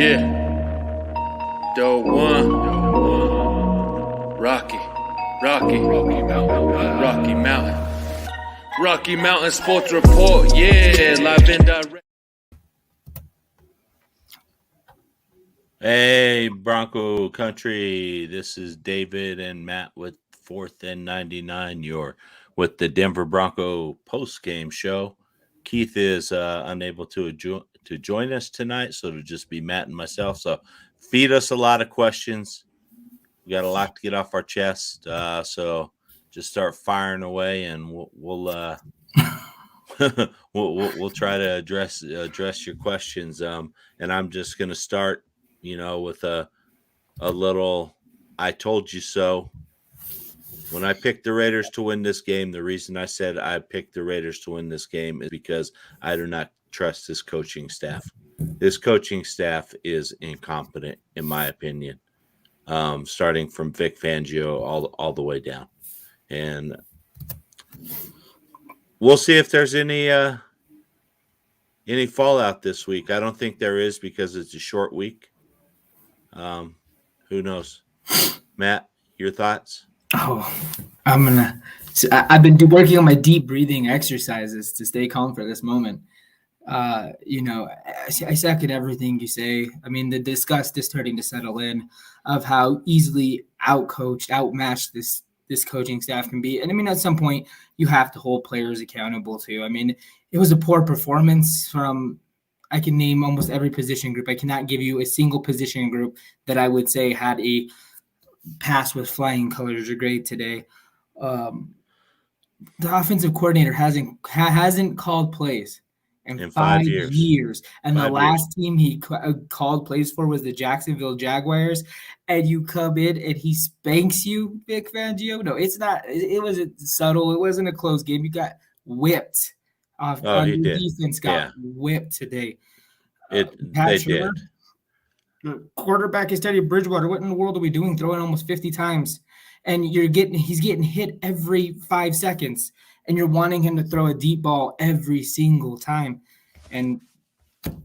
Yeah. Doe one. Rocky Mountain Sports Report. Yeah, live and direct. Hey, Bronco Country. This is David and Matt with 4th&99. You're with the Denver Bronco post-game show. Keith is unable to join us tonight, so it'll just be Matt and myself. So feed us a lot of questions. We got a lot to get off our chest, so just start firing away, and we'll we'll try to address your questions. And I'm just going to start, with a little "I told you so." When I picked the Raiders to win this game, the reason I said I picked the Raiders to win this game is because I do not trust this coaching staff. This coaching staff is incompetent, in my opinion, starting from Vic Fangio all the way down. And we'll see if there's any fallout this week. I don't think there is because it's a short week. Who knows? Matt, your thoughts? I've been working on my deep breathing exercises to stay calm for this moment. I second everything you say. I mean, the disgust is starting to settle in of how easily outmatched this coaching staff can be. And I mean, at some point you have to hold players accountable too. I mean, it was a poor performance from, I can name almost every position group. I cannot give you a single position group that I would say had a pass with flying colors or grade today. The offensive coordinator hasn't called plays in 5 years. And the last team he called plays for was the Jacksonville Jaguars. And you come in and he spanks you, Vic Fangio. No, it's not. It wasn't subtle. It wasn't a close game. You got whipped. Your defense got whipped today. They did. The quarterback is Teddy Bridgewater. What in the world are we doing? Throwing almost 50 times, and he's getting hit every 5 seconds, and you're wanting him to throw a deep ball every single time. And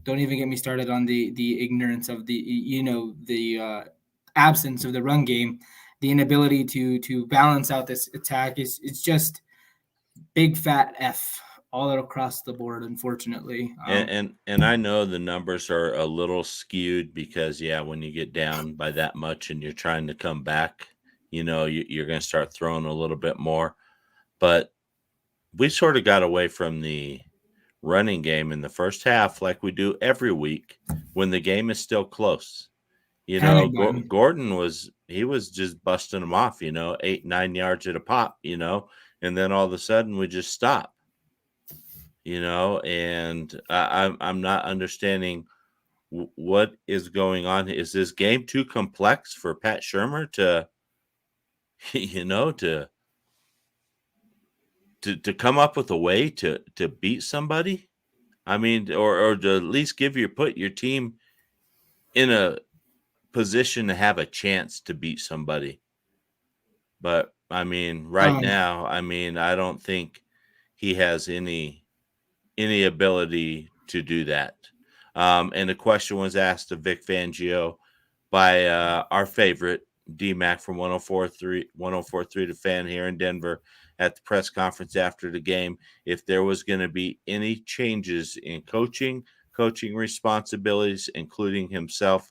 don't even get me started on the ignorance of the absence of the run game, the inability to balance out this attack. It's just big fat F all across the board, unfortunately. And I know the numbers are a little skewed because, when you get down by that much and you're trying to come back, you're going to start throwing a little bit more. But we sort of got away from the running game in the first half like we do every week when the game is still close. Gordon was just busting them off, 8-9 yards at a pop, and then all of a sudden we just stop. And I'm not understanding what is going on. Is this game too complex for Pat Shurmur to come up with a way to beat somebody? I mean, or to at least put your team in a position to have a chance to beat somebody. But I mean, now, I don't think he has any ability to do that. And the question was asked to Vic Fangio by our favorite D-Mac from 104.3 The Fan here in Denver at the press conference after the game, if there was going to be any changes in coaching responsibilities, including himself.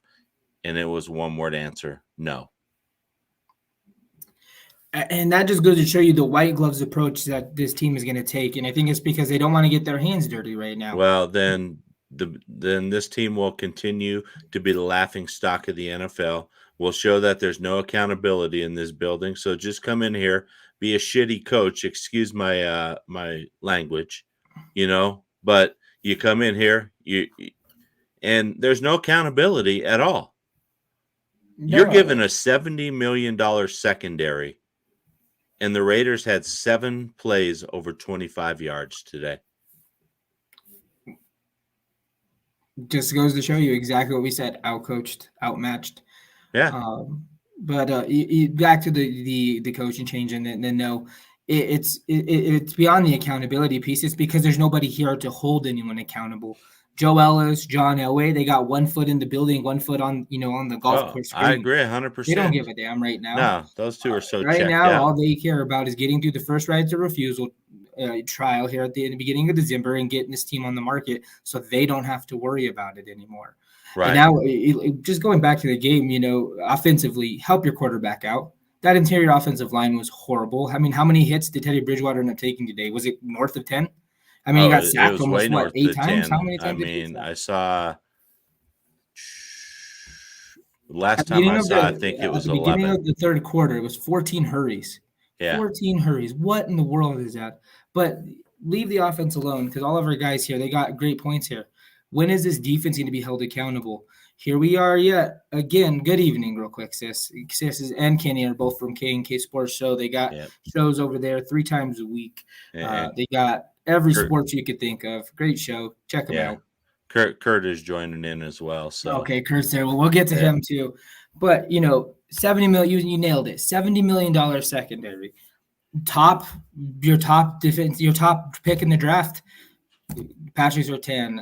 And it was one word answer: no. And that just goes to show you the white gloves approach that this team is going to take. And I think it's because they don't want to get their hands dirty right now. Well, then this team will continue to be the laughing stock of the NFL. We'll show that there's no accountability in this building. So just come in here, be a shitty coach. Excuse my my language, But you come in here, and there's no accountability at all. No. You're given a $70 million secondary. And the Raiders had 7 plays over 25 yards today. Just goes to show you exactly what we said: outcoached, outmatched. Yeah. But back to the coaching change, and then no, it's beyond the accountability piece. It's because there's nobody here to hold anyone accountable. Joe Ellis, John Elway, they got 1 foot in the building, 1 foot on the golf course I screen. agree They don't 100%. give a damn right now. No, those two are so Right checked now, out. all they care about is getting through the first right to refusal trial here at the beginning of December and getting this team on the market so they don't have to worry about it anymore. Right. And now, just going back to the game, offensively, help your quarterback out. That interior offensive line was horrible. I mean, how many hits did Teddy Bridgewater end up taking today? Was it north of 10? I mean, he got it sacked was almost, way north 8 of times? 10. How many I times did he get mean, sacked? I saw last At the time I beginning of saw, I think it at was the beginning 11. of the third quarter, it was 14 hurries. Yeah. 14 hurries. What in the world is that? But leave the offense alone because all of our guys here, they got great points here. When is this defense going to be held accountable? Here we are yet again. Good evening, real quick, sis. Sis and Kenny are both from K&K Sports Show. They got shows over there 3 times a week. They got every sports you could think of. Great show. Check them out. Kurt is joining in as well. So okay, Kurt's there. Well, we'll get to him too. But $70 million. You nailed it. $70 million secondary. Your top defense. Your top pick in the draft. Patrick Surtain.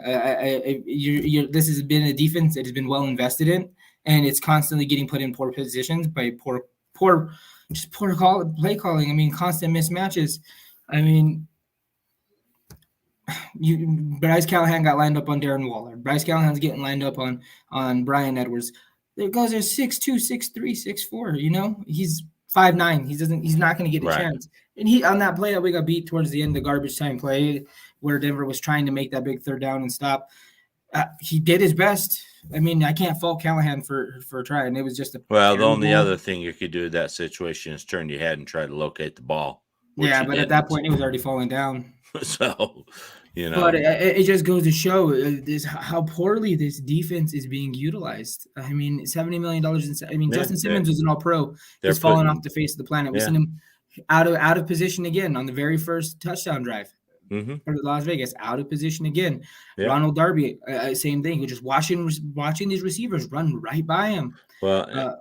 This has been a defense that has been well invested in, and it's constantly getting put in poor positions by poor play calling. I mean, constant mismatches. I mean, Bryce Callahan got lined up on Darren Waller. Bryce Callahan's getting lined up on Brian Edwards. There goes there's 6'2", 6'3", 6'4". He's 5'9". He's not going to get a chance. And he on that play that we got beat towards the end, the garbage time play where Denver was trying to make that big third down and stop. He did his best. I mean, I can't fault Callahan for trying. It was just the only other thing you could do in that situation is turn your head and try to locate the ball. Yeah, but at that point, he was already falling down. So, But it just goes to show how poorly this defense is being utilized. I mean, $70 million. Justin Simmons was an all-pro. He's fallen off the face of the planet. We've seen him out of position again on the very first touchdown drive for Las Vegas. Out of position again. Yeah. Ronald Darby, same thing. We're just watching these receivers run right by him. Well,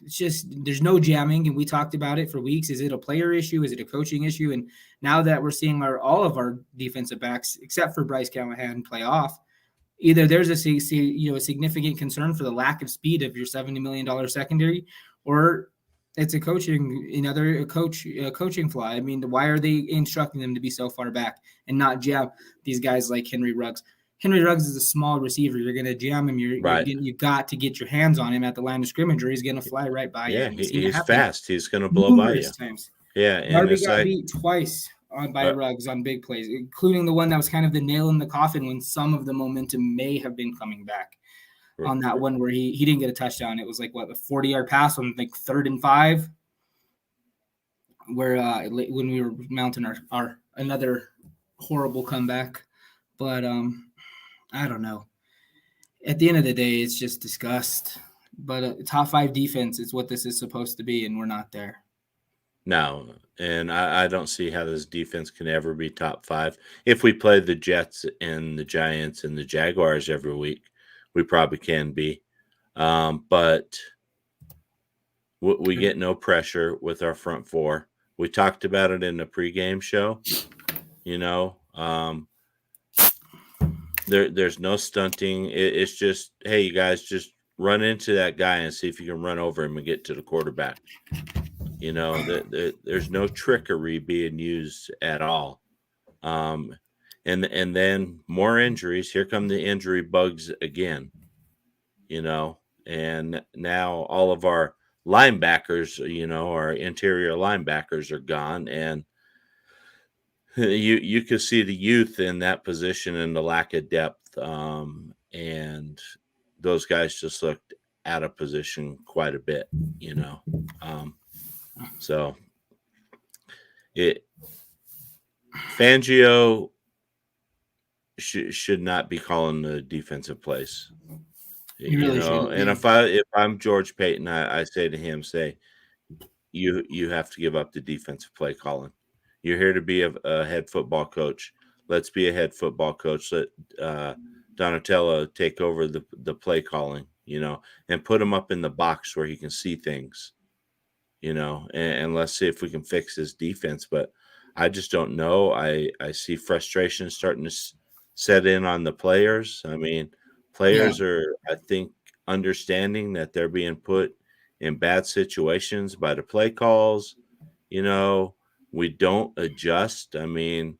it's just there's no jamming, and we talked about it for weeks. Is it a player issue? Is it a coaching issue? And now that we're seeing all of our defensive backs, except for Bryce Callahan, play off, either there's a significant concern for the lack of speed of your $70 million secondary, or it's a coaching flaw. I mean, why are they instructing them to be so far back and not jam these guys like Henry Ruggs? Henry Ruggs is a small receiver. You're going to jam him. You got to get your hands on him at the line of scrimmage, or he's going to fly right by you. Yeah, he's fast. He's going to blow by you. Times. Yeah, and Darby got beat twice by Ruggs on big plays, including the one that was kind of the nail in the coffin when some of the momentum may have been coming back. On that one where he didn't get a touchdown. It was like a 40-yard pass on 3rd and 5, where when we were mounting our another horrible comeback. But I don't know. At the end of the day, it's just disgust. But top 5 defense is what this is supposed to be, and we're not there. No, and I don't see how this defense can ever be top 5. If we play the Jets and the Giants and the Jaguars every week, we probably can be. But we get no pressure with our front 4. We talked about it in the pregame show. There's no stunting. It's just, hey, you guys just run into that guy and see if you can run over him and get to the quarterback. There's no trickery being used at all. And then more injuries. Here come the injury bugs again. And now all of our linebackers, our interior linebackers are gone, and you could see the youth in that position and the lack of depth. And those guys just looked out of position quite a bit, so Fangio should not be calling the defensive plays. And if I'm George Payton, I say to him, you have to give up the defensive play calling. You're here to be a head football coach. Let's be a head football coach. Let Donatello take over the play calling, and put him up in the box where he can see things, and let's see if we can fix his defense. But I just don't know. I see frustration starting to set in on the players. I mean, players are, I think, understanding that they're being put in bad situations by the play calls. We don't adjust. I mean,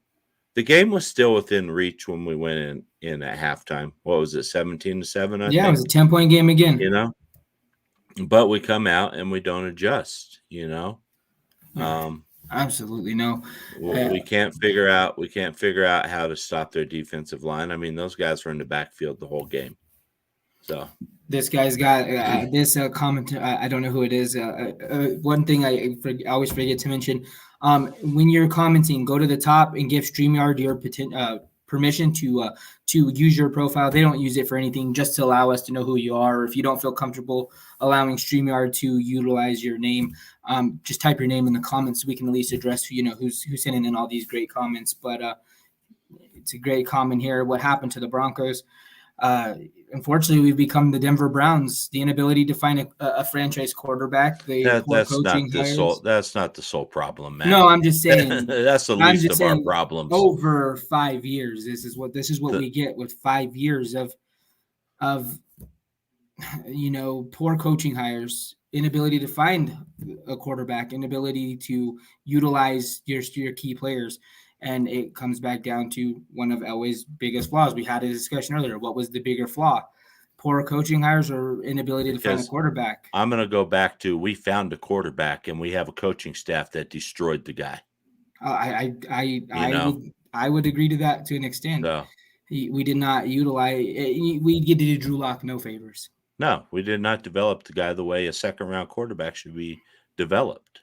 the game was still within reach when we went in at halftime. What was it, 17-7, I Yeah, it think? was a 10-point game again. But we come out and we don't adjust, Absolutely no. We can't figure out how to stop their defensive line. I mean, those guys were in the backfield the whole game. So this guy's got this comment. I don't know who it is. One thing I always forget to mention: when you're commenting, go to the top and give StreamYard your permission to use your profile. They don't use it for anything, just to allow us to know who you are. Or if you don't feel comfortable allowing StreamYard to utilize your name, just type your name in the comments so we can at least address who's sending in all these great comments. But it's a great comment here. What happened to the Broncos? Unfortunately, we've become the Denver Browns. The inability to find a franchise quarterback. That's not the sole problem, man. No, I'm just saying that's the least of our problems. Over 5 years, this is what we get with 5 years of poor coaching hires, inability to find a quarterback, inability to utilize your key players. And it comes back down to one of Elway's biggest flaws. We had a discussion earlier. What was the bigger flaw? Poor coaching hires or inability to find a quarterback? I'm going to go back to, we found a quarterback and we have a coaching staff that destroyed the guy. I would agree to that to an extent. So, we did not utilize. We did Drew Lock no favors. No, we did not develop the guy the way a second-round quarterback should be developed.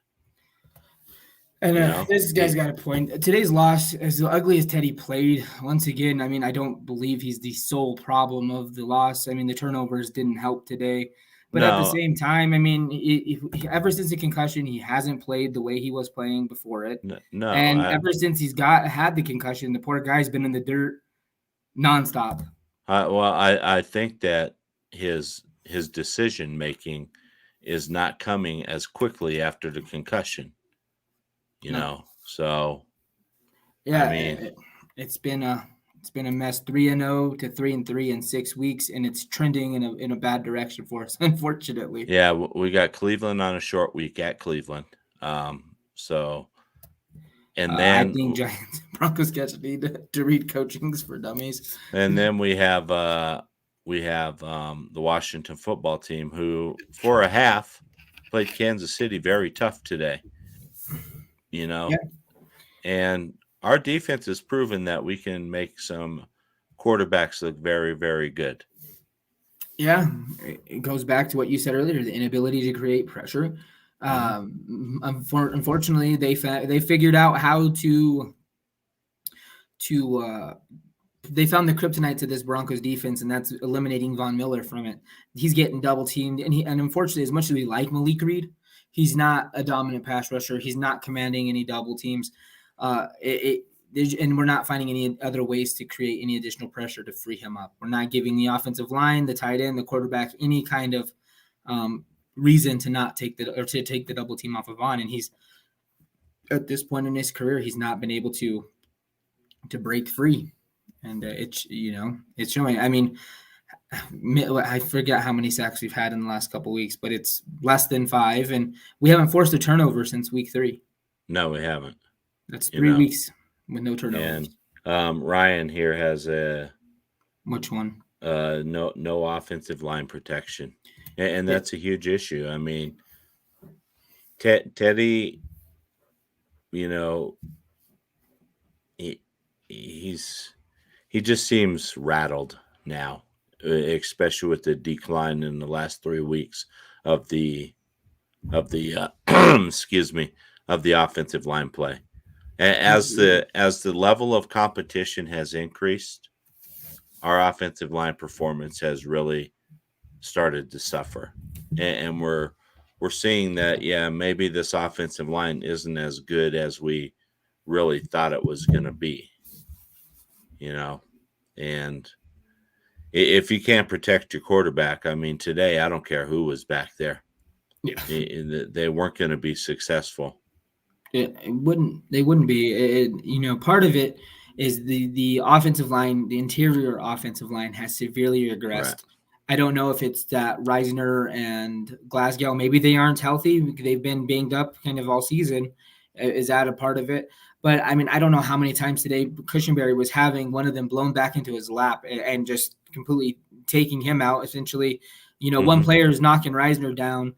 And this guy's got a point. Today's loss, as ugly as Teddy played, once again, I mean, I don't believe he's the sole problem of the loss. I mean, the turnovers didn't help today. But at the same time, I mean, ever since the concussion, he hasn't played the way he was playing before it. Ever since he's had the concussion, the poor guy's been in the dirt nonstop. I think that his decision-making is not coming as quickly after the concussion. So yeah, I mean, it's been a mess. 3-0 to 3-3 in 6 weeks, and it's trending in a bad direction for us, unfortunately. Yeah, we got Cleveland on a short week at Cleveland. And then I think Giants Broncos catch need to read coachings for dummies. And then we have the Washington football team, who for a half played Kansas City very tough today. And our defense has proven that we can make some quarterbacks look very, very good. Yeah, it goes back to what you said earlier, the inability to create pressure. Unfortunately, they figured out how to they found the kryptonite to this Broncos defense, and that's eliminating Von Miller from it. He's getting double teamed, and unfortunately, as much as we like Malik Reed, he's not a dominant pass rusher. He's not commanding any double teams. And we're not finding any other ways to create any additional pressure to free him up. We're not giving the offensive line, the tight end, the quarterback any kind of reason to not take the double team off of Von. And he's at this point in his career, he's not been able to break free. And it's showing. I mean, I forget how many sacks we've had in the last couple of weeks, but it's less than 5, and we haven't forced a turnover since week 3. No, we haven't. That's 3 weeks with no turnovers. And Ryan here has which one? No offensive line protection, and that's a huge issue. I mean, Teddy, he just seems rattled now, especially with the decline in the last 3 weeks of the excuse me, of the offensive line play. As the level of competition has increased, our offensive line performance has really started to suffer, and we're seeing that maybe this offensive line isn't as good as we really thought it was going to be. And if you can't protect your quarterback, I mean, today I don't care who was back there. Yeah, they weren't going to be successful. They wouldn't be. Part of it, is the offensive line, the interior offensive line has severely regressed. Right. I don't know if it's that Reisner and Glasgow, maybe they aren't healthy. They've been banged up kind of all season. Is that a part of it? But I mean, I don't know how many times today Cushenberry was having one of them blown back into his lap and just completely taking him out. Essentially, one player is knocking Reisner down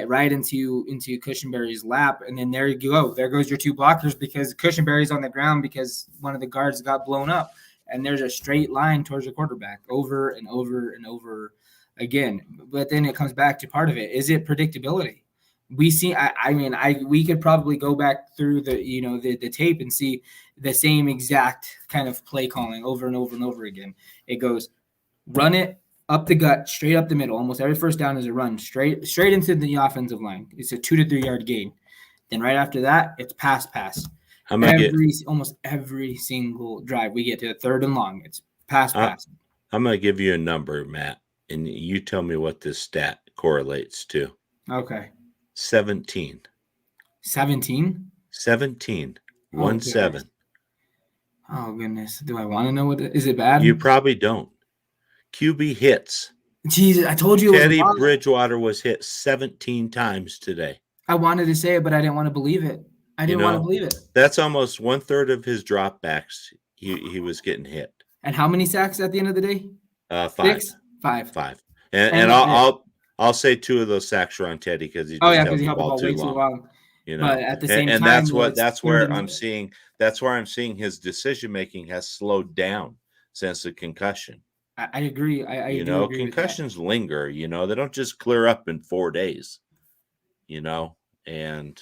right into Cushenberry's lap, and then there you go. There goes your two blockers because Cushenberry's on the ground because one of the guards got blown up, and there's a straight line towards the quarterback over and over and over again. But then it comes back to part of it. Is it predictability? We see. We could probably go back through the tape and see the same exact kind of play calling over and over and over again. It goes run it up the gut, straight up the middle. Almost every first down is a run straight into the offensive line. It's a 2 to 3 yard gain. Then right after that, it's pass. Almost every single drive we get to the 3rd and long, it's pass. I'm going to give you a number, Matt, and you tell me what this stat correlates to. Okay. 17. 17? 17. 1-7. Oh, goodness. Do I want to know is it bad? You probably don't. QB hits. Jesus, I told you. Teddy Bridgewater was hit 17 times today. I wanted to say it, but I didn't want to believe it. I didn't want to believe it. That's almost 1/3 of his dropbacks. He was getting hit. And how many sacks at the end of the day? 5. 6? 5. 5. And I'll say 2 of those sacks were on Teddy because he held the ball way too long. But at the same time, that's where I'm seeing his decision making has slowed down since the concussion. I agree. I agree concussions linger. They don't just clear up in 4 days. And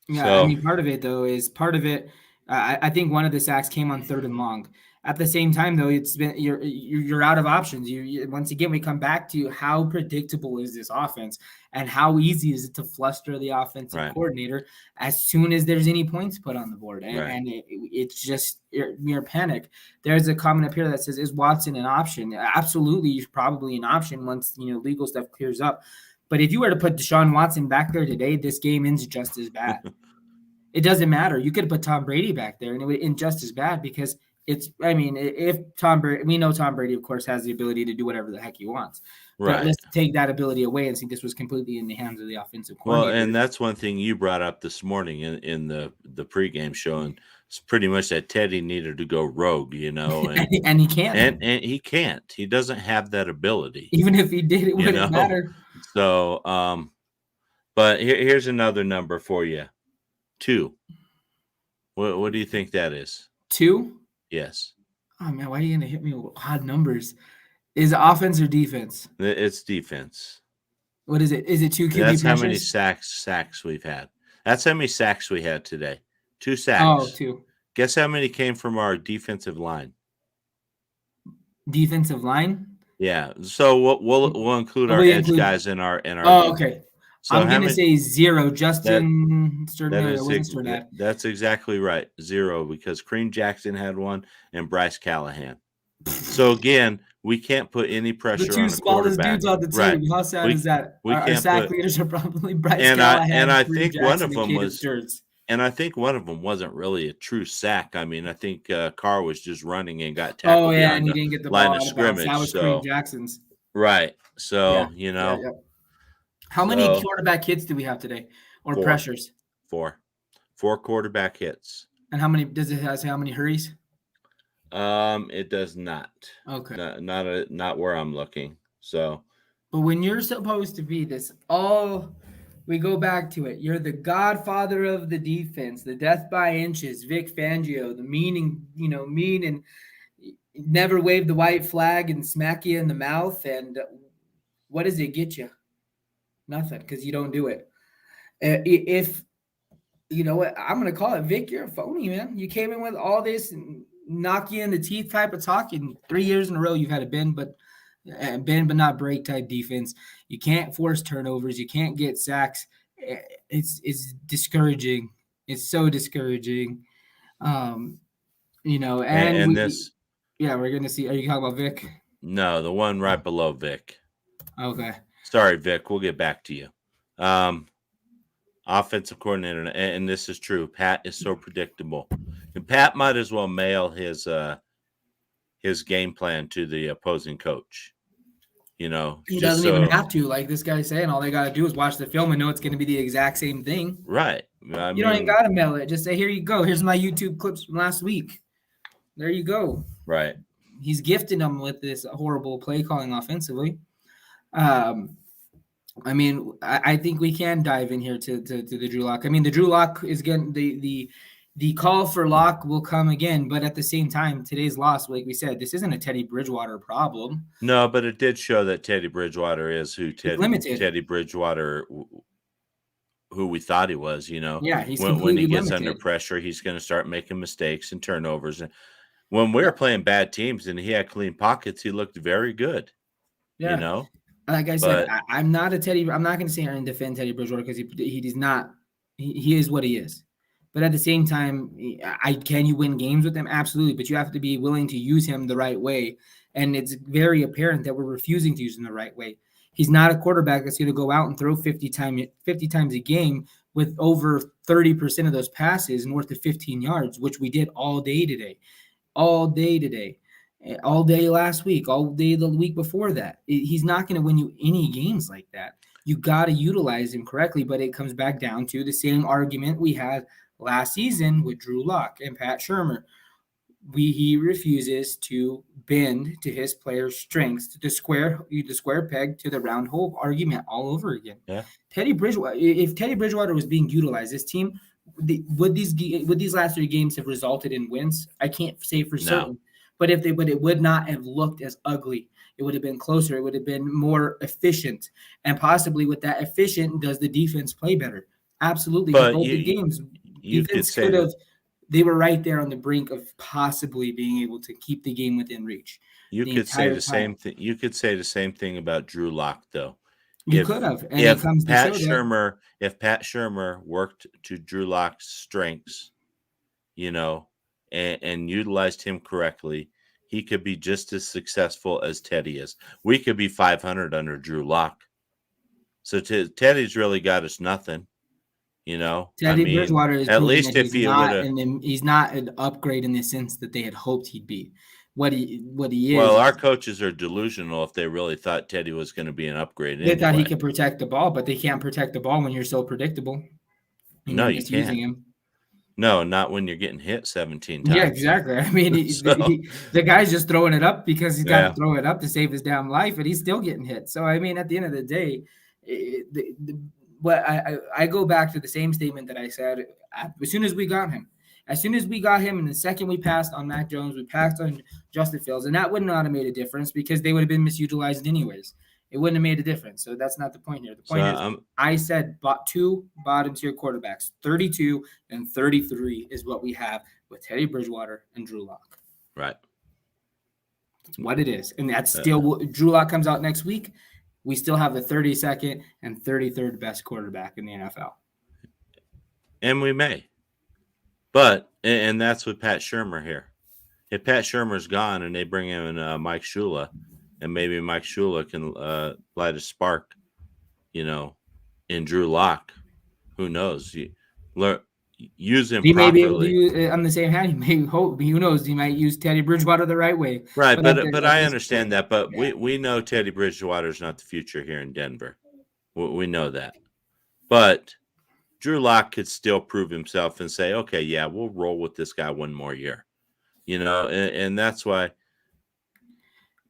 yeah, I mean, part of it. I think one of the sacks came on 3rd and long. At the same time, though, it's been you're out of options. You once again we come back to how predictable is this offense and how easy is it to fluster the offensive coordinator as soon as there's any points put on the board, and it's just mere panic. There's a comment up here that says, "Is Watson an option?" Absolutely, he's probably an option once legal stuff clears up. But if you were to put Deshaun Watson back there today, this game ends just as bad. It doesn't matter. You could put Tom Brady back there, and it would end just as bad because. If Tom Brady, we know Tom Brady, of course, has the ability to do whatever the heck he wants. Right. But let's take that ability away and see this was completely in the hands of the offensive coordinator. Well, and that's one thing you brought up this morning in the pregame show, and it's pretty much that Teddy needed to go rogue, and, and he can't. And he can't. He doesn't have that ability. Even if he did, it wouldn't matter. So, but here's another number for you. 2. What do you think that is? 2? Yes. Oh, man, why are you going to hit me with odd numbers? Is it offense or defense? It's defense. What is it? Is it 2 QB That's pressures? how many sacks we've had. That's how many sacks we had today. 2 sacks. Oh, 2. Guess how many came from our defensive line? Defensive line? Yeah. So we'll include our edge guys in our. Oh, okay. So I'm going to say 0. Justin Sternad. That's exactly right. 0 because Kareem Jackson had 1 and Bryce Callahan. So again, we can't put any pressure on the quarterback. The 2 smallest dudes on the team. Right. How sad is that? Our sack leaders are probably Bryce Callahan and I Kareem think Jackson, one of them was. And I think one of them wasn't really a true sack. I mean, I think Carr was just running and got tackled. Oh yeah, and he didn't get the line ball of scrimmage. That was Kareem Jackson's. Right. So Yeah. How many quarterback hits do we have today, or 4. pressures? 4 quarterback hits. And how many does it say? How many hurries? It does not. Okay. Not where I'm looking. So. But when you're supposed to be this, we go back to it. You're the godfather of the defense, the death by inches, Vic Fangio, the mean and never wave the white flag and smack you in the mouth. And what does it get you? Nothing, because you don't do it. If you know what, I'm going to call it, Vic, you're a phony, man. You came in with all this knock you in the teeth type of talk, and 3 years in a row you've had a bend but not break type defense. You can't force turnovers. You can't get sacks. It's discouraging. It's so discouraging. And this. Yeah, we're going to see. Are you talking about Vic? No, the one right below Vic. Okay. Sorry, Vic. We'll get back to you. offensive coordinator, and this is true. Pat is so predictable, and Pat might as well mail his game plan to the opposing coach. He just doesn't even have to, like this guy's saying. All they got to do is watch the film and know it's going to be the exact same thing. Right. You don't even got to mail it. Just say, here you go. Here's my YouTube clips from last week. There you go. Right. He's gifting them with this horrible play calling offensively. I think we can dive in here to the Drew Lock. I mean, the Drew Lock is getting the call for Lock will come again, but at the same time, today's loss, like we said, this isn't a Teddy Bridgewater problem. No, but it did show that Teddy Bridgewater is who Teddy Bridgewater, who we thought he was. Yeah, he's when he gets limited. under pressure, he's going to start making mistakes and turnovers. And when we were playing bad teams and he had clean pockets, he looked very good. Yeah. Like I said, I'm not a Teddy. I'm not going to say and defend Teddy Bridgewater because he does not. He is what he is. But at the same time, can you win games with him? Absolutely. But you have to be willing to use him the right way. And it's very apparent that we're refusing to use him the right way. He's not a quarterback that's going to go out and throw 50 times a game with over 30% of those passes north of 15 yards, which we did all day today. All day last week, all day the week before that. He's not going to win you any games like that. You got to utilize him correctly, but it comes back down to the same argument we had last season with Drew Lock and Pat Shurmur. He refuses to bend to his players' strengths, the square peg to the round hole argument all over again. Yeah. Teddy Bridgewater, if Teddy Bridgewater was being utilized, this team would these last 3 games have resulted in wins? I can't say for certain. But it would not have looked as ugly. It would have been closer. It would have been more efficient. And possibly with that efficient, does the defense play better? Absolutely. But both the games, defense could have. They were right there on the brink of possibly being able to keep the game within reach. You could say the same thing. You could say the same thing about Drew Lock, though. You could have. And if Pat Shurmur worked to Drew Lock's strengths, and utilized him correctly, he could be just as successful as Teddy is. We could be 500 under Drew Lock. So Teddy's really got us nothing. Teddy Bridgewater is at least if he would, he's not an upgrade in the sense that they had hoped he'd be. What he is. Well, our coaches are delusional if they really thought Teddy was going to be an upgrade. They thought he could protect the ball, but they can't protect the ball when you're so predictable. No, you can't. No, not when you're getting hit 17 times. Yeah, exactly. I mean, the guy's just throwing it up because he's got to throw it up to save his damn life, and he's still getting hit. So, I mean, at the end of the day, I go back to the same statement that I said as soon as we got him. As soon as we got him, and the second we passed on Mac Jones, we passed on Justin Fields, and that would not have made a difference because they would have been misutilized anyways. It wouldn't have made a difference. So that's not the point here. The point is, I said 2 bottom-tier quarterbacks, 32 and 33 is what we have with Teddy Bridgewater and Drew Lock. Right. That's what it is. And that's still – Drew Lock comes out next week. We still have the 32nd and 33rd best quarterback in the NFL. And we may. But – and that's with Pat Shurmur here. If Pat Shurmur's gone and they bring in Mike Shula – and maybe Mike Shula can light a spark, in Drew Lock. Who knows? Use him properly. May be able to use, on the same hand, he may hope. Who knows? He might use Teddy Bridgewater the right way. Right, but I understand that. But we know Teddy Bridgewater is not the future here in Denver. We know that. But Drew Lock could still prove himself and say, okay, yeah, we'll roll with this guy one more year. And that's why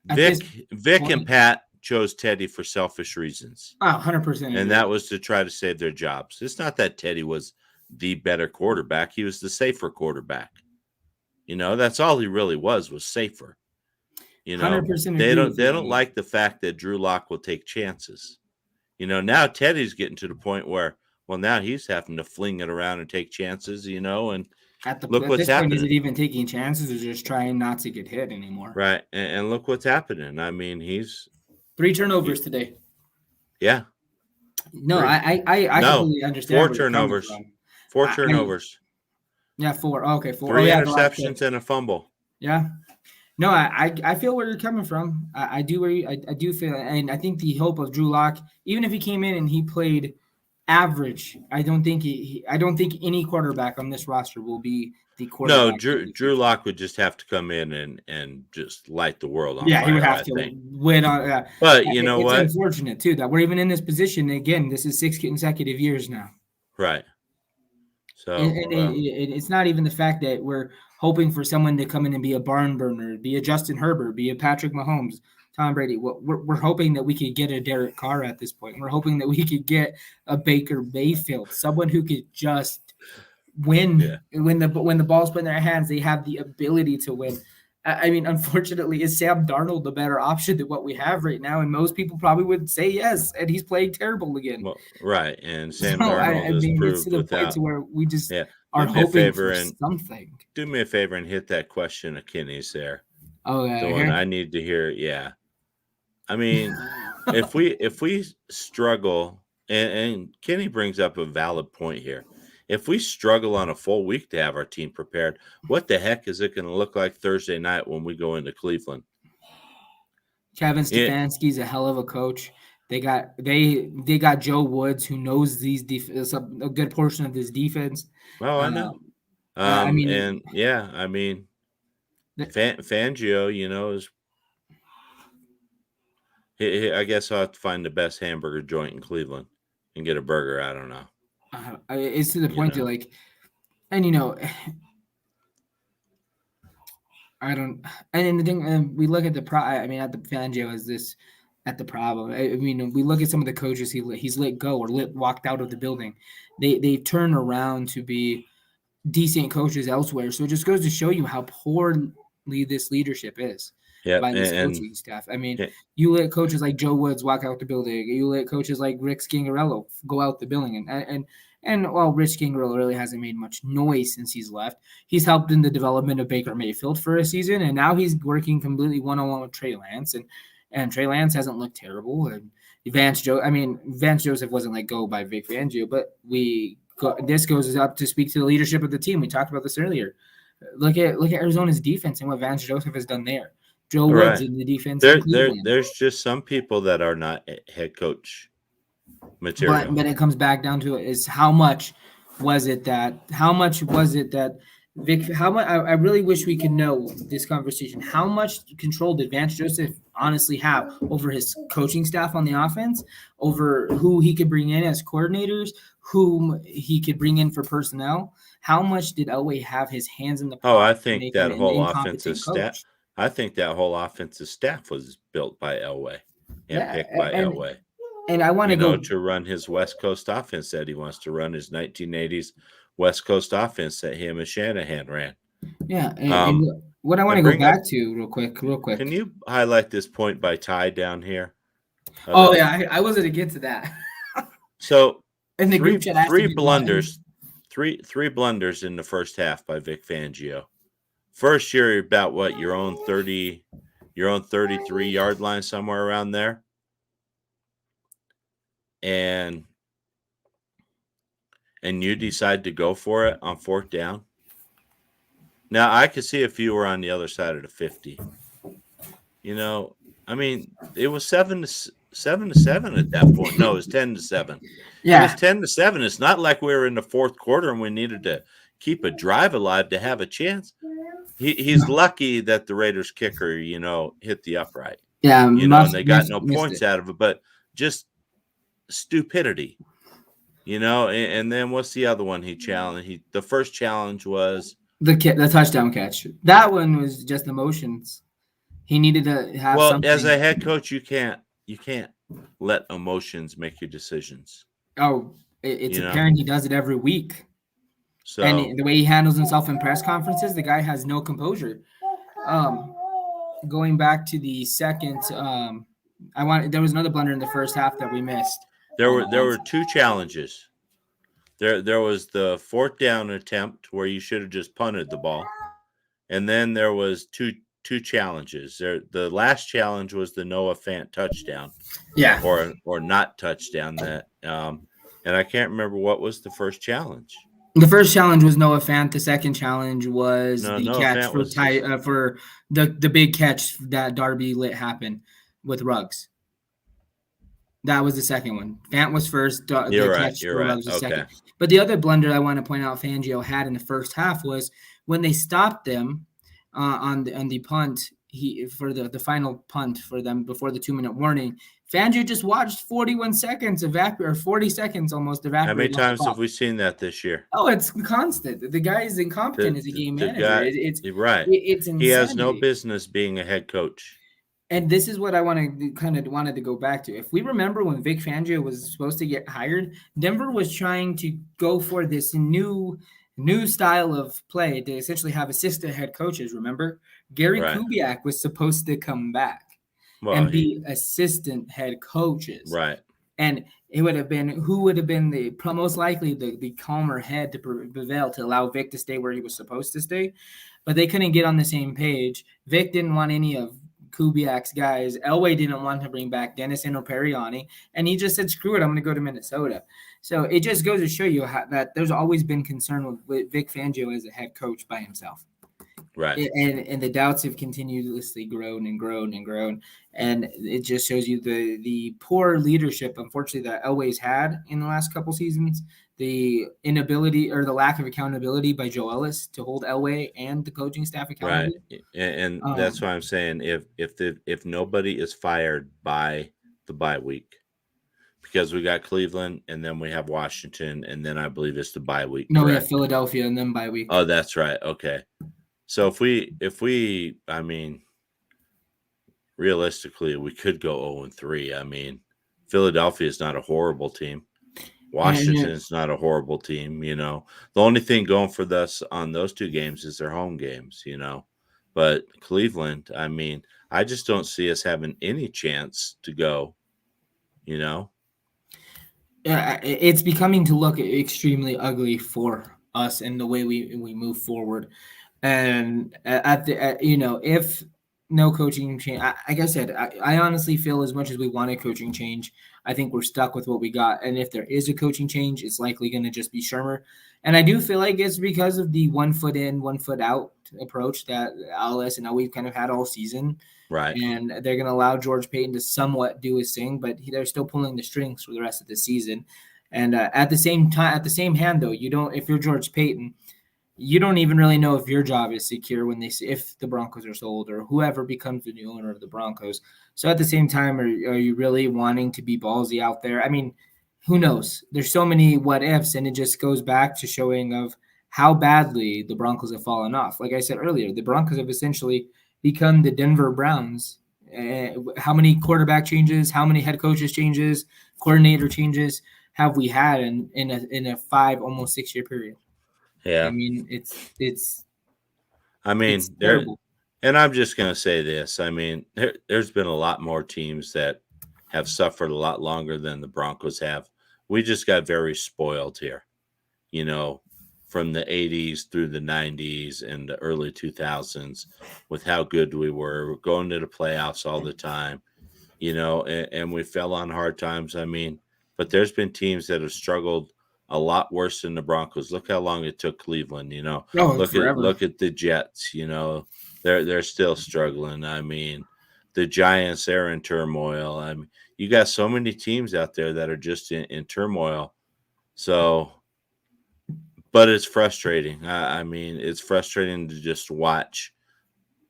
Vic and Pat chose Teddy for selfish reasons. 100%. And that was to try to save their jobs. It's not that Teddy was the better quarterback. He was the safer quarterback. That's all he really was safer. 100% they don't like the fact that Drew Lock will take chances. Now Teddy's getting to the point where, well, now he's having to fling it around and take chances, and look what's happening. Point, is it even taking chances or just trying not to get hit anymore? Right. And look what's happening. I mean, he's 3 turnovers today. Yeah. No, I completely understand. 4 turnovers. 4 turnovers. 4. Okay, 4. 3 interceptions and a fumble. Yeah. No, I feel where you're coming from. I do feel, and I think the hope of Drew Lock, even if he came in and he played average. I don't think any quarterback on this roster will be the No, quarterback. Drew Lock would just have to come in and just light the world on Yeah, he would fire, have I to think. win on. But you know It's what? unfortunate too that we're even in this position again. This is 6 consecutive years now. Right. So And it's not even the fact that we're hoping for someone to come in and be a barn burner, be a Justin Herbert, be a Patrick Mahomes, Tom Brady. We're hoping that we could get a Derek Carr at this point. We're hoping that we could get a Baker Mayfield, someone who could just win. Yeah. When the ball's put in their hands, they have the ability to win. I mean, unfortunately, is Sam Darnold the better option than what we have right now? And most people probably would say yes, and he's playing terrible again. Well, right, and Sam So, Darnold has it's proved to the point without. to where we just Yeah, are do me a hoping favor for and something. do me a favor and hit that question of Kenny's there. Oh, The one I need to hear. Yeah, I mean, if we struggle, and Kenny brings up a valid point here. If we struggle on a full week to have our team prepared, what the heck is it going to look like Thursday night when we go into Cleveland? Kevin Stefanski's a hell of a coach. They got Joe Woods, who knows these a good portion of this defense. Oh, I know. I mean, and yeah, I mean, Fangio, you know, is. I guess I'll have to find the best hamburger joint in Cleveland and get a burger. I don't know. It's to the point to like, and you know, I don't. And then the thing, we look at the at the Fangio as this at the problem. I mean, we look at some of the coaches he's let go or walked out of the building. They turn around to be decent coaches elsewhere. So it just goes to show you how poorly this leadership is. Yeah, by this coaching staff. I mean, you let coaches like Joe Woods walk out the building. You let coaches like Rick Scangarello go out the building, and while Rich Scangarello really hasn't made much noise since he's left, he's helped in the development of Baker Mayfield for a season, and now he's working completely one-on-one with Trey Lance, and Trey Lance hasn't looked terrible. And Vance Joseph wasn't let go by Vic Fangio, but this goes up to speak to the leadership of the team. We talked about this earlier. Look at Arizona's defense and what Vance Joseph has done there. Joe Woods in the defense. There's just some people that are not head coach material. But it comes back down to it is how much was it that Vic? How much? I really wish we could know this conversation. How much control did Vance Joseph honestly have over his coaching staff on the offense, over who he could bring in as coordinators, whom he could bring in for personnel? How much did Elway have his hands in the? I think that whole offensive staff. I think that whole offensive staff was built by Elway and picked by Elway. And I want to go to run his West Coast offense that he wants to run his 1980s West Coast offense that him and Shanahan ran. Yeah. And what I want to go back to real quick. Can you highlight this point by Ty down here? I wasn't to get to that. So in the group chat, three blunders in the first half by Vic Fangio. First, you're about what, your own 33-yard line, somewhere around there. And you decide to go for it on 4th down. Now, I could see if you were on the other side of the 50. You know, I mean, it was 7-7 at that point. No, it was 10-7. Yeah, it was 10-7. It's not like we were in the fourth quarter and we needed to keep a drive alive to have a chance. He's lucky that the Raiders kicker, hit the upright. Yeah, and they got no points out of it, but just stupidity, And then what's the other one he challenged? The first challenge was the touchdown catch. That one was just emotions. He needed to have. Well, something. As a head coach, you can't let emotions make your decisions. Oh, it's apparent he does it every week. So, and the way he handles himself in press conferences, the guy has no composure. Going back to the second, there was another blunder in the first half that we missed. There were two challenges. There was the 4th down attempt where you should have just punted the ball, and then there was two challenges. The last challenge was the Noah Fant touchdown, or not touchdown. That and I can't remember what was the first challenge. The first challenge was Noah Fant. The second challenge was catch for the big catch that Darby let happen with Ruggs. That was the second one. Fant was first. You're The right. catch You're throw, that right. was the Okay. second. But the other blunder I want to point out Fangio had in the first half was when they stopped them on the punt. He for the final punt for them before the 2-minute warning. Fangio just watched 41 seconds evaporate, or 40 seconds almost How many evaporate off the times have clock. we seen that this year? Oh, it's constant. The guy is incompetent as a game The manager. guy, you're right. It's He has no insanity. business being a head coach. And this is what I wanted to go back to. If we remember when Vic Fangio was supposed to get hired, Denver was trying to go for this new style of play to essentially have assistant head coaches. Remember, Gary Right. Kubiak was supposed to come back Well, and be assistant head coaches. right. And it would have been who would have been the most likely the calmer head to prevail to allow Vic to stay where he was supposed to stay, but they couldn't get on the same page. Vic didn't want any of Kubiak's guys. Elway didn't want to bring back Dennis Inoperiani, and he just said, "Screw it, I'm going to go to Minnesota." So it just goes to show you that there's always been concern with Vic Fangio as a head coach by himself. Right. And the doubts have continuously grown and grown and grown, and it just shows you the poor leadership, unfortunately, that Elway's had in the last couple seasons, the inability or the lack of accountability by Joe Ellis to hold Elway and the coaching staff accountable. Right. And that's why I'm saying if nobody is fired by the bye week, because we got Cleveland and then we have Washington and then I believe it's the bye week. No, correct? we have Philadelphia and then bye week. Oh, that's right. Okay. So if we I mean, realistically, we could go 0-3. I mean, Philadelphia is not a horrible team. Washington is not a horrible team, you know. The only thing going for us on those two games is their home games, you know. But Cleveland, I mean, I just don't see us having any chance to go, you know. It's becoming to look extremely ugly for us in the way we move forward. And if no coaching change, like I said, I honestly feel as much as we want a coaching change, I think we're stuck with what we got. And if there is a coaching change, it's likely going to just be Shermer. And I do feel like it's because of the 1 foot in, 1 foot out approach that Alice and we've kind of had all season. Right. And they're going to allow George Payton to somewhat do his thing, but they're still pulling the strings for the rest of the season. And at the same hand, though, if you're George Payton, you don't even really know if your job is secure if the Broncos are sold or whoever becomes the new owner of the Broncos. So at the same time, are you really wanting to be ballsy out there? I mean, who knows? There's so many what ifs, and it just goes back to showing of how badly the Broncos have fallen off. Like I said earlier, the Broncos have essentially become the Denver Browns. How many quarterback changes, how many head coaches changes, coordinator changes have we had in a 5, almost 6 year period? Yeah. I mean, it's terrible. And I'm just going to say this. I mean, there's been a lot more teams that have suffered a lot longer than the Broncos have. We just got very spoiled here, you know, from the 80s through the 90s and the early 2000s with how good we were. We're going to the playoffs all the time, you know, and we fell on hard times. I mean, but there's been teams that have struggled a lot worse than the Broncos. Look how long it took Cleveland, you know. Look at the Jets, you know. They're still struggling. I mean, the Giants, they're in turmoil. I mean, you got so many teams out there that are just in turmoil. So, but it's frustrating. I mean, it's frustrating to just watch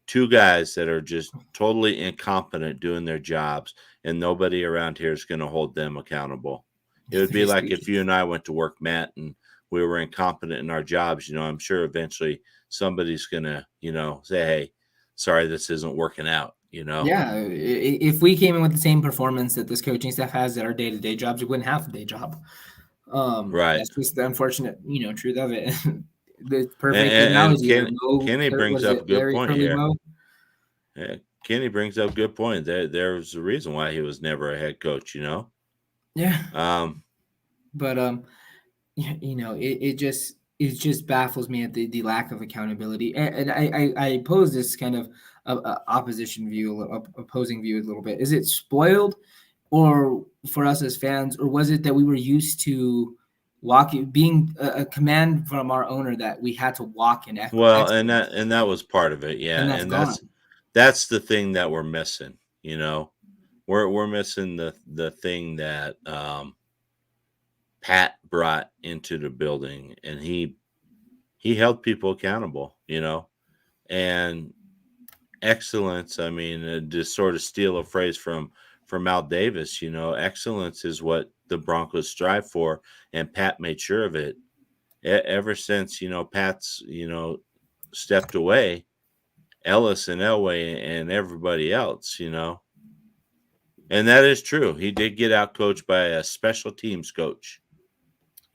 two guys that are just totally incompetent doing their jobs, and nobody around here is going to hold them accountable. It would be like if you and I went to work, Matt, and we were incompetent in our jobs. You know, I'm sure eventually somebody's going to, you know, say, hey, sorry, this isn't working out, you know? Yeah. If we came in with the same performance that this coaching staff has at our day-to-day jobs, we wouldn't have a day job. Right. That's just the unfortunate, truth of it. The perfect analogy. Kenny brings up a good point here. Yeah, Kenny brings up a good point. There's a reason why he was never a head coach, you know? Yeah. But it just baffles me at the lack of accountability. And I pose this kind of opposing view a little bit. Is it spoiled, or for us as fans, or was it that we were used to being a command from our owner that we had to walk in? Well, and that was part of it, yeah. And that's that's the thing that we're missing, you know. we're missing the thing that Pat brought into the building, and he held people accountable, and excellence. I mean, to sort of steal a phrase from Al Davis, excellence is what the Broncos strive for, and Pat made sure of it. Ever since Pat's stepped away, Ellis and Elway and everybody else, and that is true. He did get out coached by a special teams coach.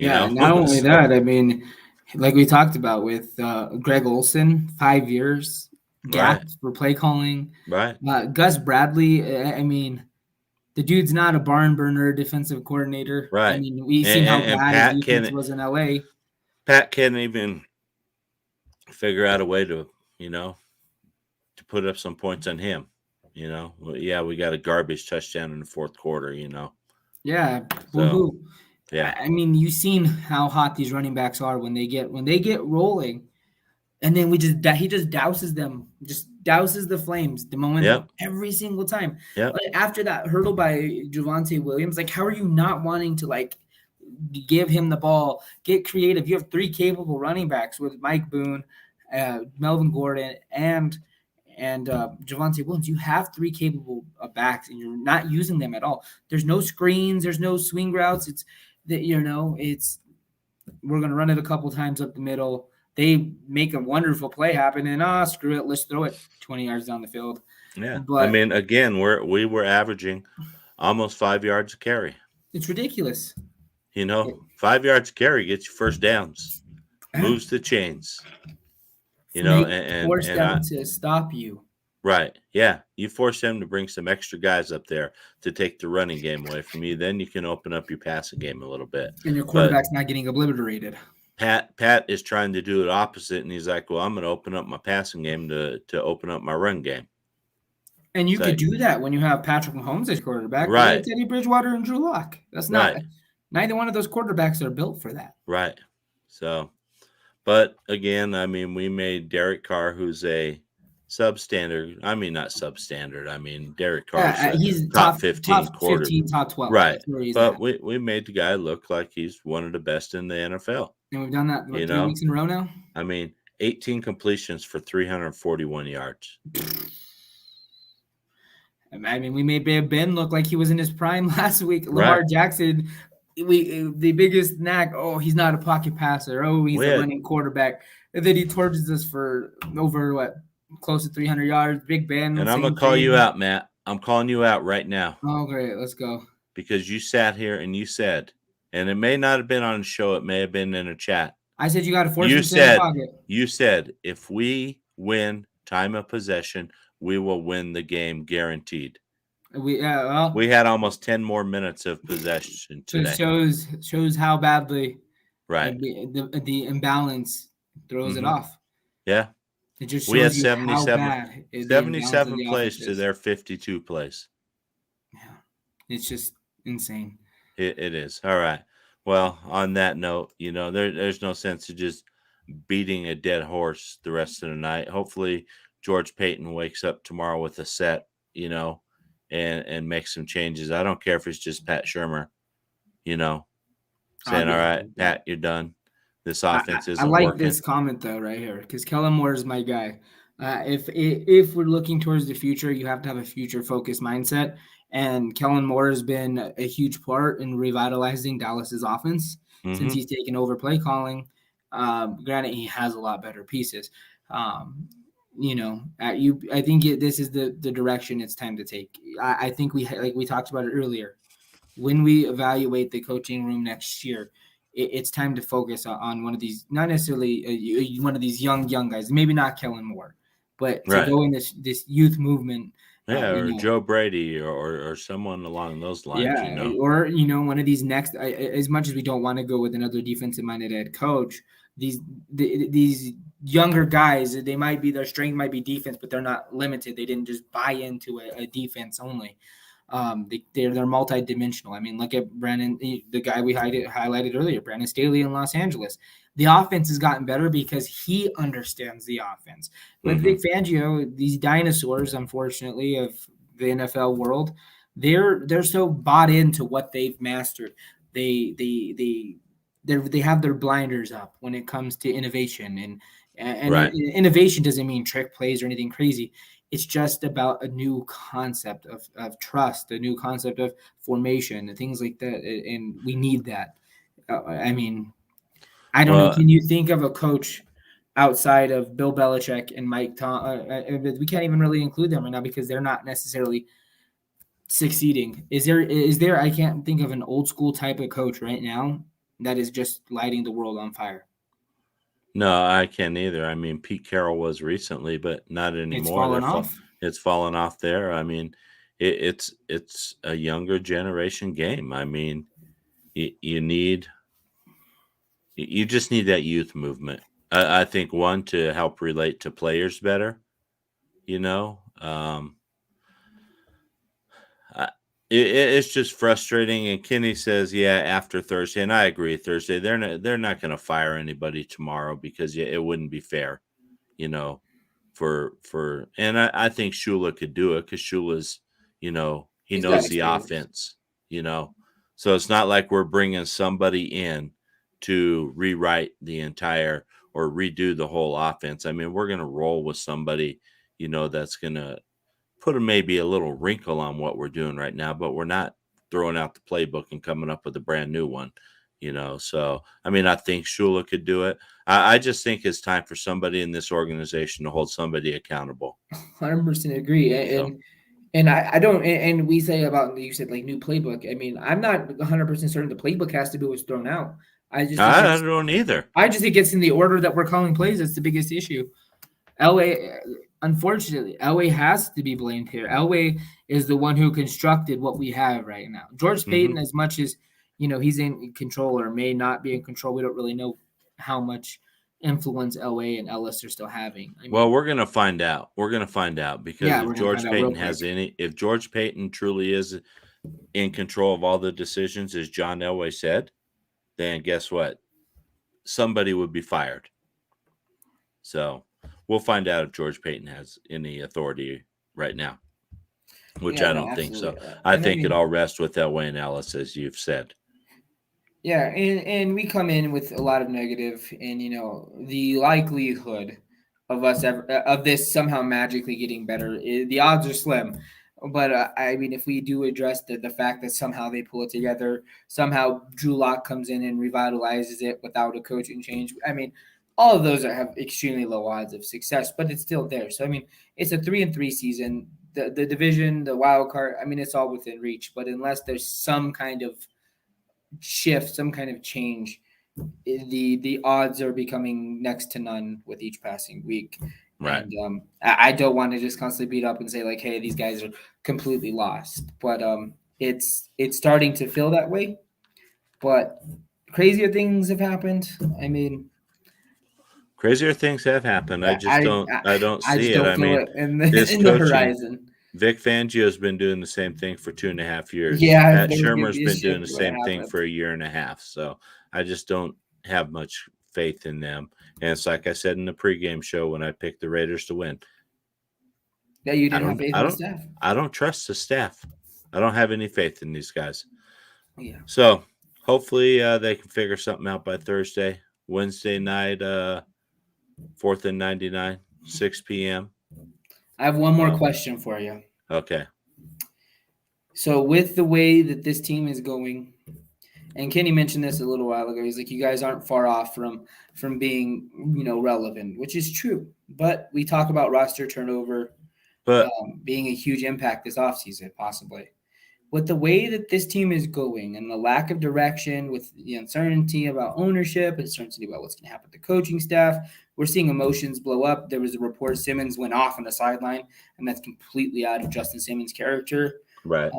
Not only that, I mean, like we talked about with Greg Olson, 5 years gap for play calling. Right. Gus Bradley, I mean, the dude's not a barn burner defensive coordinator. Right. I mean, we've seen how bad his defense was in LA. Pat can't even figure out a way to put up some points on him. Yeah, we got a garbage touchdown in the fourth quarter. Yeah. So, yeah. I mean, you've seen how hot these running backs are when they get rolling, and then he just douses them, just douses the flames, the momentum every single time. Yeah. Like after that hurdle by Javonte Williams, like how are you not wanting to like give him the ball, get creative? You have 3 capable running backs with Mike Boone, Melvin Gordon, and Javonte Williams. You have 3 capable backs, and you're not using them at all. There's no screens, there's no swing routes. It's that we're gonna run it a couple times up the middle. They make a wonderful play happen, and screw it, let's throw it 20 yards down the field. Yeah, but I mean, again, we were averaging almost 5 yards a carry. It's ridiculous. 5 yards a carry gets you first downs, moves the chains. And force them to stop you. Right. Yeah. You force them to bring some extra guys up there to take the running game away from you. Then you can open up your passing game a little bit. And your quarterback's not getting obliterated. Pat is trying to do it opposite, and he's like, well, I'm going to open up my passing game to open up my run game. And you could do that when you have Patrick Mahomes as quarterback. Right. Teddy Bridgewater and Drew Lock. That's not neither one of those quarterbacks are built for that. Right. So, but again, I mean, we made Derek Carr, who's a substandard. I mean, not substandard. I mean, Derek Carr he's top 15 quarter. 15, top 12. Right. But we made the guy look like he's one of the best in the NFL. And we've done that 3 weeks in a row now. I mean, 18 completions for 341 yards. I mean, we made Ben look like he was in his prime last week. Lamar Jackson, the biggest knack. Oh, he's not a pocket passer. Oh, he's a running quarterback. And then he torches us for over close to 300 yards. Big Ben. And I'm gonna call you out, Matt. I'm calling you out right now. Oh, great. Let's go. Because you sat here and you said, and it may not have been on the show. It may have been in a chat. I said you got to force him to the pocket. You said if we win time of possession, we will win the game guaranteed. We had almost 10 more minutes of possession today. It shows how badly the imbalance throws it off. Yeah. It just shows we had 77 plays to their 52 plays. Yeah. It's just insane. It is. All right. Well, on that note, there's no sense of just beating a dead horse the rest of the night. Hopefully George Payton wakes up tomorrow with a set, and makes some changes. I don't care if it's just Pat Shurmur, saying, all right, Pat, you're done. This offense isn't working. I like this comment, though, right here, because Kellen Moore is my guy. If we're looking towards the future, you have to have a future-focused mindset. And Kellen Moore has been a huge part in revitalizing Dallas's offense since he's taken over play calling. Granted, he has a lot better pieces. I think this is the direction it's time to take. I think we talked about it earlier. When we evaluate the coaching room next year, it's time to focus on one of these, not necessarily one of these young guys, maybe not Kellen Moore, but to go in this youth movement. Or Joe Brady or someone along those lines. Yeah, or one of these next. As much as we don't want to go with another defensive-minded head coach, these younger guys, their strength might be defense, but they're not limited. They didn't just buy into a defense only. They're multidimensional. I mean, look at Brandon, the guy we highlighted earlier, Brandon Staley in Los Angeles. The offense has gotten better because he understands the offense. With Vic Fangio, these dinosaurs, unfortunately, of the NFL world, they're so bought into what they've mastered. They have their blinders up when it comes to innovation, and Right. innovation doesn't mean trick plays or anything crazy. It's just about a new concept of trust, a new concept of formation, and things like that. And we need that. I mean, I don't know. Well, Can you think of a coach outside of Bill Belichick and Mike Tom? We can't even really include them right now because they're not necessarily succeeding. Is there? I can't think of an old school type of coach right now that is just lighting the world on fire. no, I can't either. I mean, Pete Carroll was recently, but not It's anymore. fallen off. It's fallen off there. I mean, it's a younger generation game. I mean, you just need that youth movement. I think one to help relate to players better. You know, it's just frustrating. And Kenny says, "Yeah, after Thursday," and I agree. Thursday, they're not going to fire anybody tomorrow because it wouldn't be fair, you know. And I think Shula could do it because Shula's, he He's got knows the experience. offense, So it's not like we're bringing somebody in to rewrite the entire or redo the whole offense. I mean, we're going to roll with somebody, that's going to put maybe a little wrinkle on what we're doing right now, but we're not throwing out the playbook and coming up with a brand new one, So, I mean, I think Shula could do it. I just think it's time for somebody in this organization to hold somebody accountable. 100% agree. And I don't, and we say about, you said like new playbook. I mean, I'm not 100% certain the playbook has to be what's thrown out. I don't either. I just think it's in the order that we're calling plays. That's the biggest issue. Unfortunately, Elway has to be blamed here. Elway is the one who constructed what we have right now. George Payton, as much as, he's in control or may not be in control, we don't really know how much influence Elway and Ellis are still having. Well, we're going to find out. We're going to find out because if George Payton if George Payton truly is in control of all the decisions, as John Elway said, then guess what? Somebody would be fired. So we'll find out if George Payton has any authority right now, which I don't think so. I think it all rests with Elway and Ellis, as you've said. Yeah, and we come in with a lot of negative, and the likelihood of of this somehow magically getting better, the odds are slim. But I mean, if we do address the fact that somehow they pull it together, somehow Drew Lock comes in and revitalizes it without a coaching change. I mean, all of those have extremely low odds of success, but it's still there. So I mean, it's a 3-3 season. The division, the wild card. I mean, it's all within reach. But unless there's some kind of shift, some kind of change, the odds are becoming next to none with each passing week. Right. And I don't want to just constantly beat up and say like, hey, these guys are completely lost. But it's starting to feel that way. But crazier things have happened. I mean, crazier things have happened. I don't see it. I mean, in the horizon. Vic Fangio's been doing the same thing for 2.5 years. Yeah, Pat Shermer's been doing the same thing for a year and a half. So I just don't have much faith in them. And it's like I said in the pregame show when I picked the Raiders to win. Yeah, you didn't have faith in the staff. I don't trust the staff. I don't have any faith in these guys. Yeah. So hopefully they can figure something out by Thursday. Wednesday night, 4th and 99, 6 p.m. I have one more question for you. Okay. So with the way that this team is going, and Kenny mentioned this a little while ago, he's like, you guys aren't far off from being, relevant, which is true. But we talk about roster turnover being a huge impact this offseason, possibly. With the way that this team is going and the lack of direction, with the uncertainty about ownership, uncertainty about what's going to happen with the coaching staff, we're seeing emotions blow up. There was a report Simmons went off on the sideline, and that's completely out of Justin Simmons' character. Right.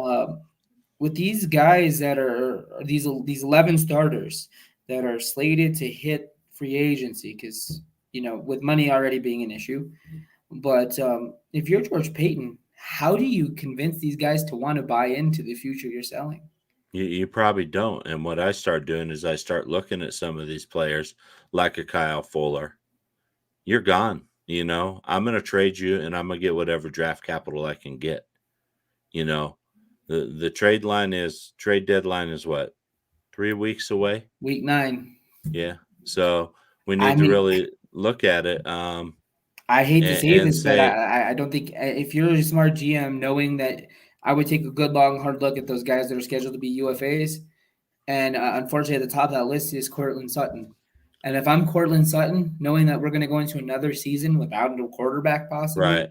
With these guys that are these 11 starters that are slated to hit free agency, because with money already being an issue, but if you're George Payton, how do you convince these guys to want to buy into the future you're selling? You probably don't. And what I start doing is I start looking at some of these players like a Kyle Fuller. You're gone. I'm going to trade you and I'm going to get whatever draft capital I can get. The trade deadline is what, 3 weeks away? Week 9. Yeah. So we I need to mean, really look at it. I hate to say And this, but say, I don't think if you're a smart GM, knowing that I would take a good long hard look at those guys that are scheduled to be UFAs, and unfortunately at the top of that list is Cortland Sutton. And if I'm Cortland Sutton, knowing that we're going to go into another season without a quarterback possibly, right.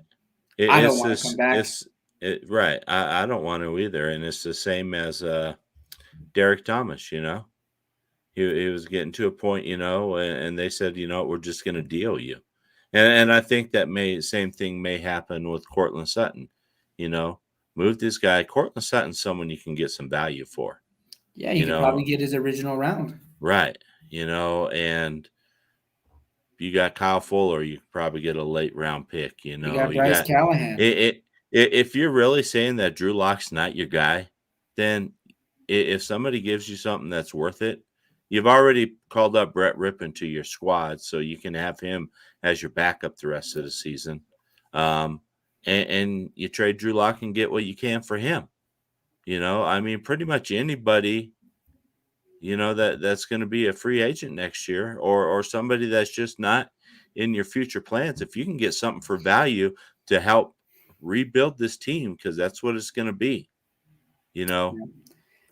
I don't It's want to come this, back. right. I don't want to either. And it's the same as Derek Thomas, you know. He was getting to a point, you know, and they said, you know, we're just going to deal you. And I think that same thing may happen with Cortland Sutton, you know. Move this guy. Cortland Sutton's someone you can get some value for. Yeah, you You could know, probably get his original round. right. You know, and you got Kyle Fuller, you could probably get a late round pick, you You know. got You Bryce got Callahan. if you're really saying that Drew Lock's not your guy, then if somebody gives you something that's worth it, you've already called up Brett Rippon to your squad, so you can have him as your backup the rest of the season. And you trade Drew Lock and get what you can for him. You know, I mean, pretty much anybody, you know, that's going to be a free agent next year, or somebody that's just not in your future plans. If you can get something for value to help rebuild this team, because that's what it's going to be, you know.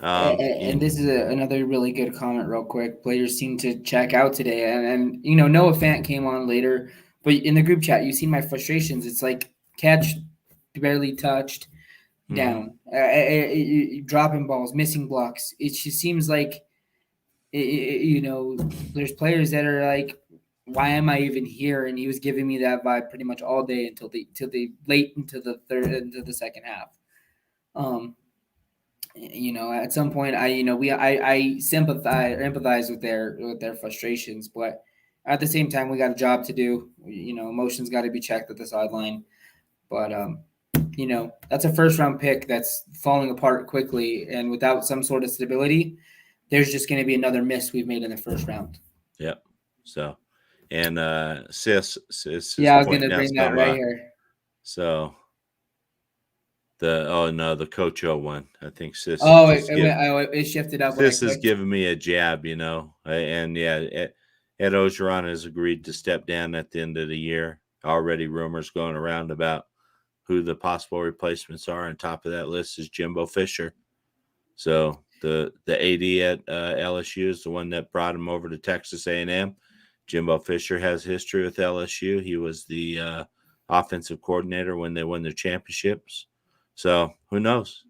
And this is another really good comment, real quick. Players seem to check out today, and you know, Noah Fant came on later, but in the group chat, you see my frustrations. It's like catch, barely touched, down, dropping balls, missing blocks. It just seems like, you know, there's players that are like, why am I even here? And he was giving me that vibe pretty much all day until the late into the second half. You know, at some point, I sympathize or empathize with their frustrations, but at the same time, we got a job to do. You know, emotions got to be checked at the sideline. But you know, that's a first round pick that's falling apart quickly, and without some sort of stability, there's just going to be another miss we've made in the first round. Yep. So, and Sis Yeah, is I was going to pointing out bring that some. right here. So the Coach O one, I think Sis. Oh, it shifted up. Sis is giving me a jab, you know, and yeah, Ed Ogeron has agreed to step down at the end of the year. Already rumors going around about who the possible replacements are. On top of that list is Jimbo Fisher. So the AD at LSU is the one that brought him over to Texas A&M. Jimbo Fisher has history with LSU. He was the offensive coordinator when they won their championships. So who knows?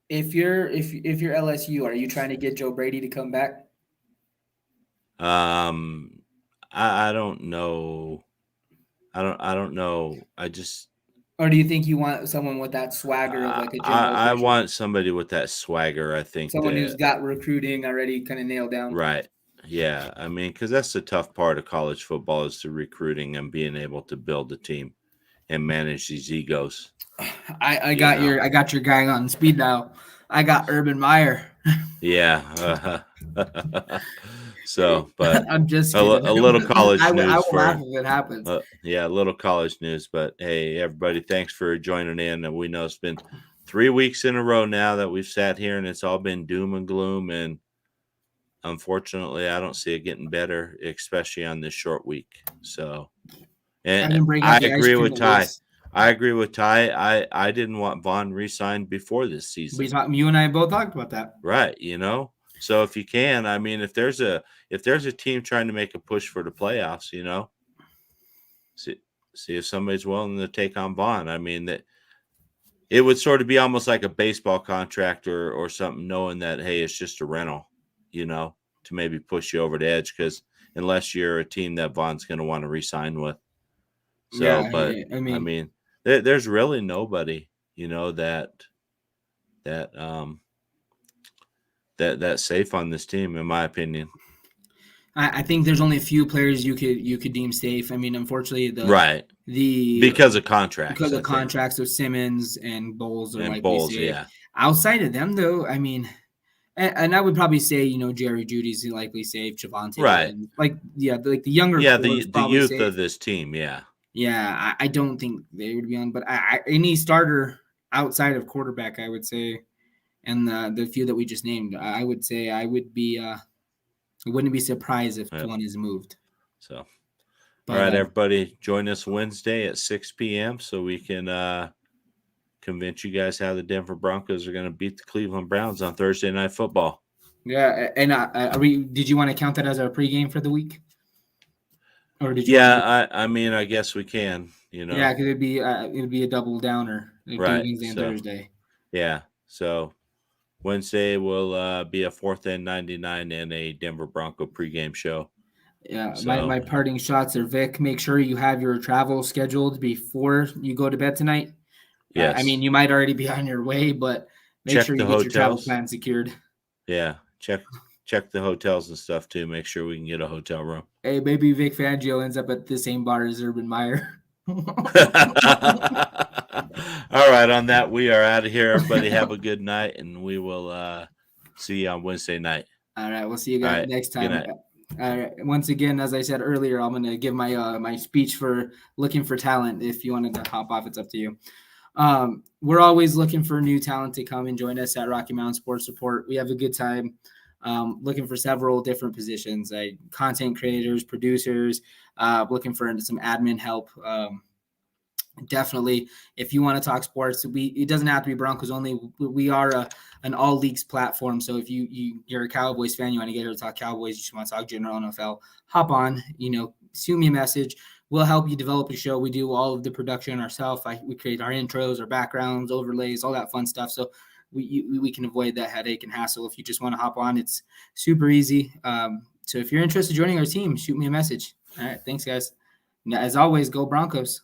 If you're LSU, are you trying to get Joe Brady to come back? I don't know. I don't know. Or do you think you want someone with that swagger of like a Jimbo Fisher? I want somebody with that swagger. I think someone who's got recruiting already kind of nailed down. Right. Yeah. I mean, because that's the tough part of college football is the recruiting and being able to build a team and manage these egos. I got your guy on speed dial. I got Urban Meyer. Yeah. So, but I'm just kidding. A little college news. I will laugh if it happens. Yeah, a little college news. But hey, everybody, thanks for joining in. And we know it's been 3 weeks in a row now that we've sat here, and it's all been doom and gloom. And unfortunately, I don't see it getting better, especially on this short week. So, and I agree with Ty. I agree with Ty. I didn't want Vaughn re-signed before this season. You and I both talked about that. Right. You know, so if you can, I mean, if there's a team trying to make a push for the playoffs, you know, see if somebody's willing to take on Vaughn. I mean, that it would sort of be almost like a baseball contract or something, knowing that, hey, it's just a rental, you know, to maybe push you over the edge, because unless you're a team that Vaughn's going to want to re-sign with. So, yeah, but I mean, there's really nobody, you know, that's safe on this team, in my opinion. I think there's only a few players you could deem safe. I mean, unfortunately, because of contracts. Because of contracts with Simmons and Bowles are Bowles, yeah. Outside of them, though, I mean, and I would probably say, you know, Jerry Judy's likely safe, Javonte, right? Like the younger, the youth safe. Of this team, yeah. Yeah, I don't think they would be on, but any starter outside of quarterback, I would say, and the few that we just named. I would say I wouldn't be surprised if one is moved. So, But, all right, everybody, join us Wednesday at 6 p.m. so we can convince you guys how the Denver Broncos are going to beat the Cleveland Browns on Thursday Night Football. Yeah, and did you want to count that as our pregame for the week? Or did you? Yeah, I mean, I guess we can. Yeah, because it'd be a double downer. It'd be Wednesday and Thursday. Yeah, so Wednesday will be a 4th&99 and a Denver Bronco pregame show. Yeah, my parting shots are, Vic, make sure you have your travel scheduled before you go to bed tonight. Yes. I mean, you might already be on your way, but make sure you get your travel plan secured. Yeah, check the hotels and stuff too. Make sure we can get a hotel room. Hey, maybe Vic Fangio ends up at the same bar as Urban Meyer. All right, on that, we are out of here. Everybody have a good night, and we will see you on Wednesday night. All right, we'll see you guys next time. Once again, as I said earlier, I'm going to give my my speech for looking for talent. If you wanted to hop off, it's up to you. We're always looking for new talent to come and join us at Rocky Mountain Sports Report. We have a good time looking for several different positions, like content creators, producers, looking for some admin help. Definitely, if you want to talk sports, it doesn't have to be Broncos only. We are an all leagues platform. So if you're a Cowboys fan, you want to get here to talk Cowboys, you just want to talk general NFL, hop on, shoot me a message. We'll help you develop a show. We do all of the production ourselves. We create our intros, our backgrounds, overlays, all that fun stuff. So we can avoid that headache and hassle. If you just want to hop on, it's super easy. So if you're interested in joining our team, shoot me a message. All right. Thanks, guys. As always, go Broncos.